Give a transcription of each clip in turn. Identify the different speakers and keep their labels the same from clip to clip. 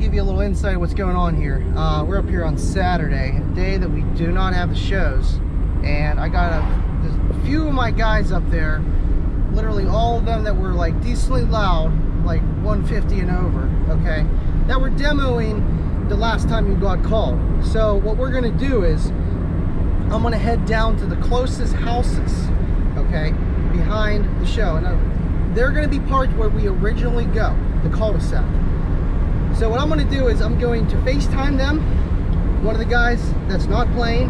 Speaker 1: give you a little insight of what's going on here. We're up here on Saturday, a day that we do not have the shows, and I got a few of my guys up there, literally all of them that were like decently loud, like 150 and over, okay, that were demoing the last time you got called. So what we're gonna do is I'm gonna head down to the closest houses, okay, behind the show, and they're gonna be parked where we originally go, the cul-de-sac. So what I'm going to do is I'm going to FaceTime them, one of the guys that's not playing,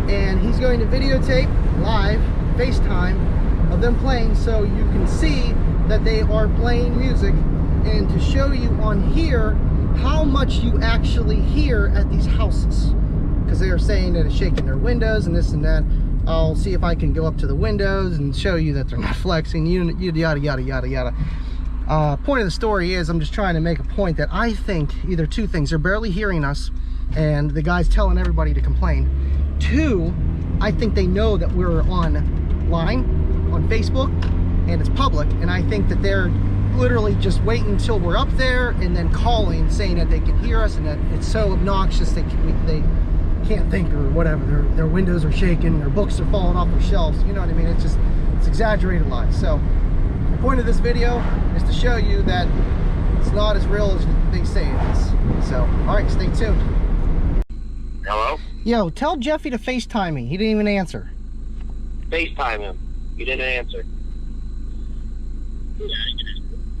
Speaker 1: and he's going to videotape live FaceTime of them playing so you can see that they are playing music, and to show you on here how much you actually hear at these houses, because they are saying that it's shaking their windows and this and that. I'll see if I can go up to the windows and show you that they're not flexing, yada yada yada yada. Point of the story is I'm just trying to make a point that I think either two things: they're barely hearing us and the guy's telling everybody to complain. Two, I think they know that we're online on Facebook and it's public, and I think that they're literally just waiting until we're up there and then calling saying that they can hear us and that it's so obnoxious they can't think or whatever. Their windows are shaking, their books are falling off their shelves, you know what I mean? It's exaggerated lies. So the point of this video is to show you that it's not as real as they say it is. So, all right, stay tuned.
Speaker 2: Hello?
Speaker 1: Yo, tell Jeffy to FaceTime me. He didn't even answer.
Speaker 2: FaceTime him. He didn't answer. He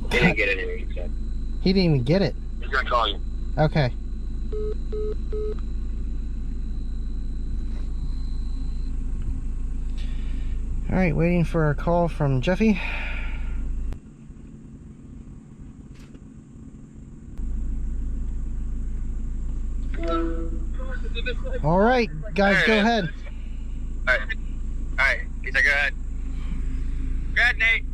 Speaker 2: didn't get anything, he said.
Speaker 1: He didn't even get it.
Speaker 2: He's gonna call you.
Speaker 1: Okay. All right, waiting for a call from Jeffy. All right, guys, go ahead.
Speaker 2: All right. He said, go ahead. Go ahead, Nate.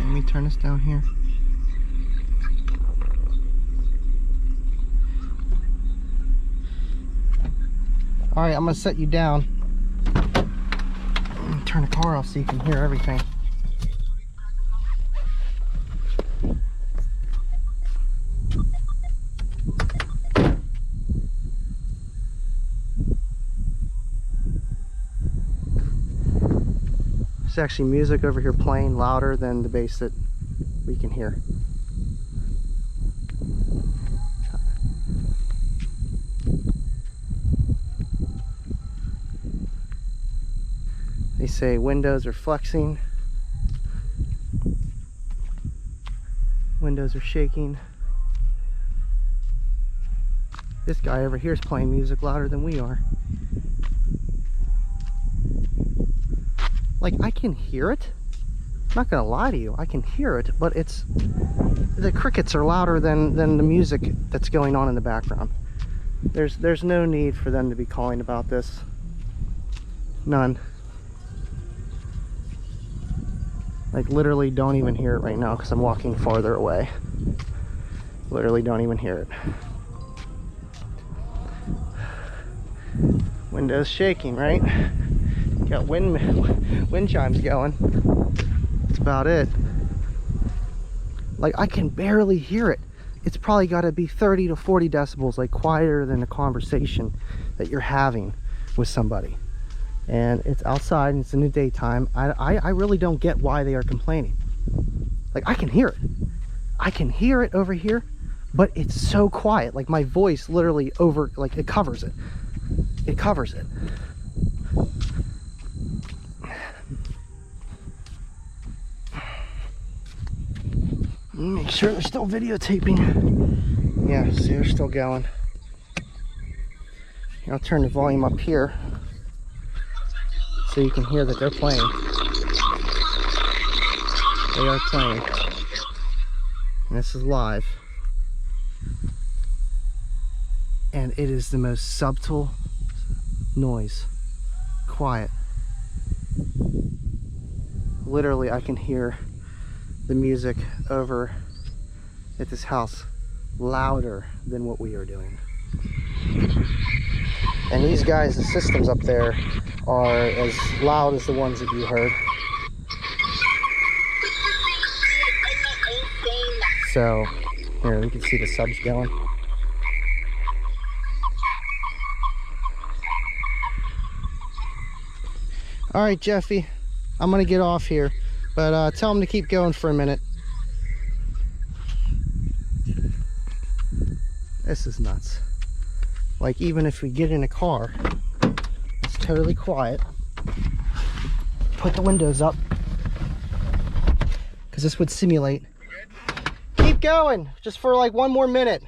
Speaker 1: Let me turn this down here. All right, I'm gonna set you down. Let me turn the car off so you can hear everything. There's actually music over here playing louder than the bass that we can hear. They say windows are flexing, windows are shaking. This guy over here is playing music louder than we are. Like, I can hear it. I'm not gonna lie to you, I can hear it, but the crickets are louder than the music that's going on in the background. There's no need for them to be calling about this. None. Like, literally don't even hear it right now because I'm walking farther away. Literally don't even hear it. Windows shaking, right? Got wind chimes going. That's about it. Like, I can barely hear it. It's probably got to be 30 to 40 decibels, like quieter than a conversation that you're having with somebody. And it's outside and it's in the daytime. I really don't get why they are complaining. Like, I can hear it. I can hear it over here, but it's so quiet. Like, my voice literally like, it covers it. It covers it. Make sure they're still videotaping. Yeah, see, they're still going. I'll turn the volume up here so you can hear that they're playing. They are playing. And this is live. And it is the most subtle noise. Quiet. Literally, I can hear the music over at this house louder than what we are doing. And these guys, the systems up there are as loud as the ones that you heard. So, here, we can see the subs going. All right, Jeffy, I'm gonna get off here, but tell him to keep going for a minute. This is nuts. Like, even if we get in a car, it's totally quiet. Put the windows up, because this would simulate. Keep going, just for like one more minute.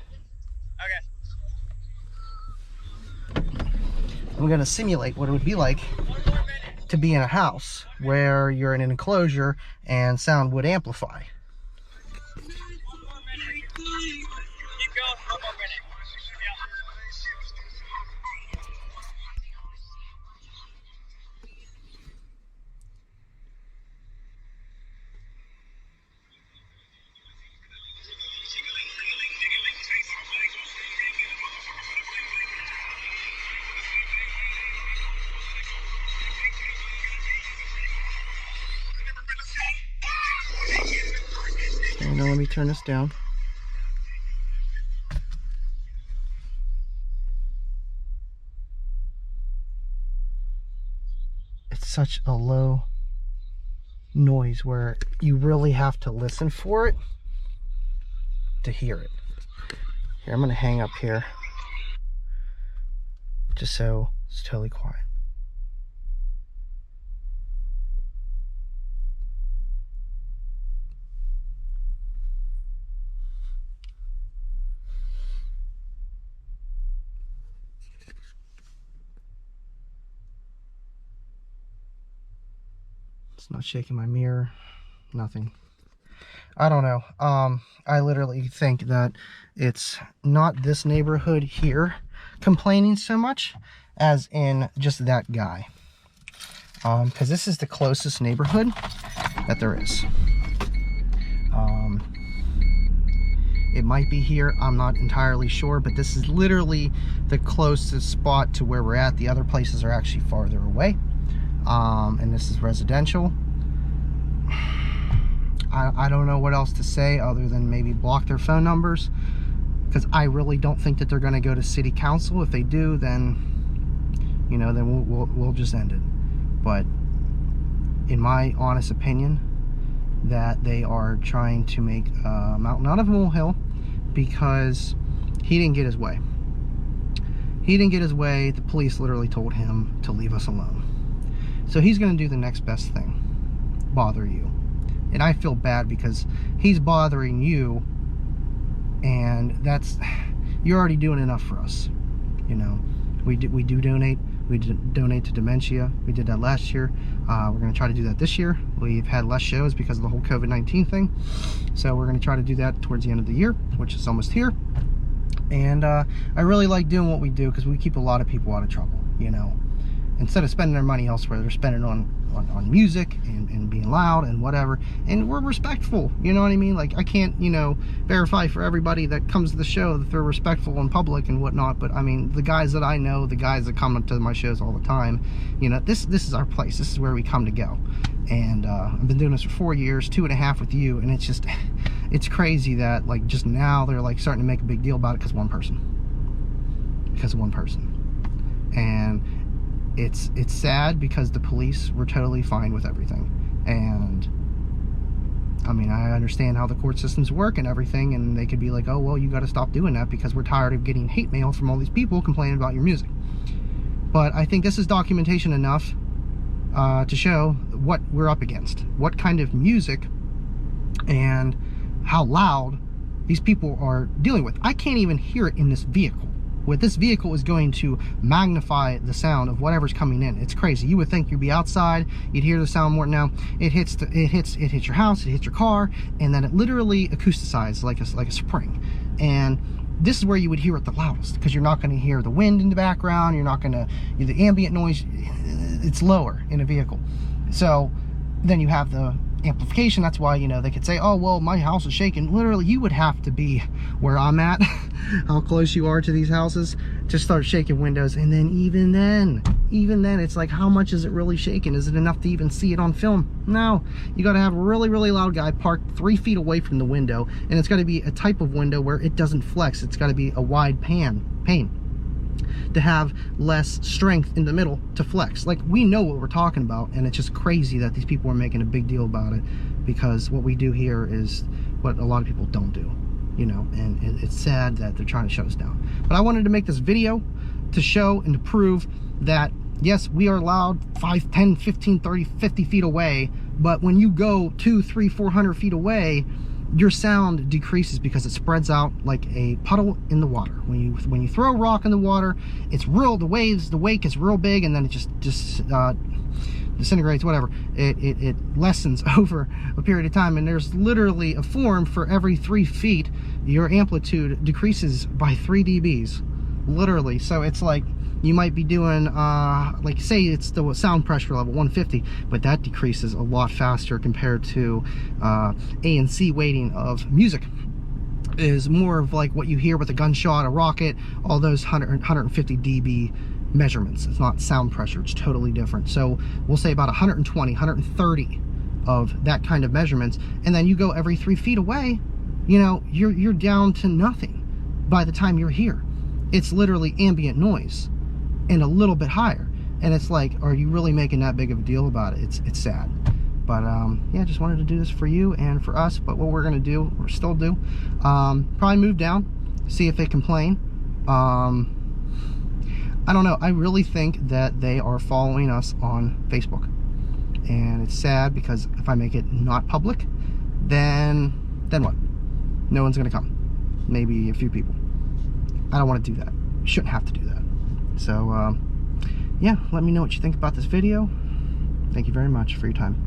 Speaker 2: Okay.
Speaker 1: I'm gonna simulate what it would be like to be in a house where you're in an enclosure and sound would amplify.
Speaker 2: Keep going. One more minute.
Speaker 1: Okay, now let me turn this down. It's such a low noise where you really have to listen for it to hear it. Here, I'm gonna hang up here just so it's totally quiet. It's not shaking my mirror, nothing. I don't know. I literally think that it's not this neighborhood here complaining so much as in just that guy. Because this is the closest neighborhood that there is. It might be here, I'm not entirely sure, but this is literally the closest spot to where we're at. The other places are actually farther away. And this is residential. I don't know what else to say other than maybe block their phone numbers, because I really don't think that they're going to go to city council. If they do, then, you know, then we'll just end it. But in my honest opinion, that they are trying to make a mountain out of a molehill, because he didn't get his way. He didn't get his way. The police literally told him to leave us alone. So he's going to do the next best thing, bother you. And I feel bad because he's bothering you, and that's, you're already doing enough for us. You know, we do donate. We donate to dementia. We did that last year. We're going to try to do that this year. We've had less shows because of the whole COVID-19 thing. So we're going to try to do that towards the end of the year, which is almost here. And I really like doing what we do because we keep a lot of people out of trouble, you know. Instead of spending their money elsewhere, they're spending on music and being loud and whatever. And we're respectful, you know what I mean? Like, I can't, you know, verify for everybody that comes to the show that they're respectful in public and whatnot. But I mean, the guys that I know, the guys that come up to my shows all the time, you know, this is our place. This is where we come to go. And I've been doing this for 4 years, 2.5 with you. And it's just, it's crazy that, like, just now they're like starting to make a big deal about it because one person. And it's sad because the police were totally fine with everything. And I mean, I understand how the court systems work and everything, and they could be like, oh, well, you got to stop doing that because we're tired of getting hate mail from all these people complaining about your music. But I think this is documentation enough to show what we're up against, what kind of music and how loud these people are dealing with. I can't even hear it in this vehicle. What this vehicle is going to magnify the sound of whatever's coming in. It's crazy. You would think you'd be outside, you'd hear the sound more. Now it hits your house, it hits your car, and then it literally acousticizes like a spring. And this is where you would hear it the loudest, because you're not going to hear the wind in the background. You're not going to, the ambient noise. It's lower in a vehicle. So then you have the amplification. That's why, you know, they could say, oh, well, my house is shaking. Literally, you would have to be where I'm at, how close you are to these houses, to start shaking windows. And then even then, it's like, how much is it really shaking? Is it enough to even see it on film? No. You got to have a really, really loud guy parked 3 feet away from the window, and it's got to be a type of window where it doesn't flex. It's got to be a wide pane to have less strength in the middle to flex. Like, we know what we're talking about, and it's just crazy that these people are making a big deal about it, because what we do here is what a lot of people don't do, you know, and it's sad that they're trying to shut us down. But I wanted to make this video to show and to prove that yes, we are loud 5, 10, 15, 30, 50 feet away, but when you go 200, 300, 400 feet away, your sound decreases because it spreads out like a puddle in the water. When you throw a rock in the water, it's real, the wake is real big, and then it just disintegrates, whatever. It lessens over a period of time, and there's literally a form for every 3 feet, your amplitude decreases by 3 dBs, literally. So it's like, you might be doing, like, say it's the sound pressure level 150, but that decreases a lot faster compared to ANC weighting of music. Is more of like what you hear with a gunshot, a rocket, all those 150 dB measurements. It's not sound pressure, it's totally different. So we'll say about 120, 130 of that kind of measurements, and then you go every 3 feet away, you know, you're down to nothing by the time you're here. It's literally ambient noise and a little bit higher, and it's like, are you really making that big of a deal about it? It's sad. But yeah, just wanted to do this for you and for us. But what we're gonna do, or still do, probably move down, see if they complain. I don't know, I really think that they are following us on Facebook, and it's sad because if I make it not public, then what? No one's gonna come. Maybe a few people. I don't want to do that. Shouldn't have to do that. So yeah, let me know what you think about this video. Thank you very much for your time.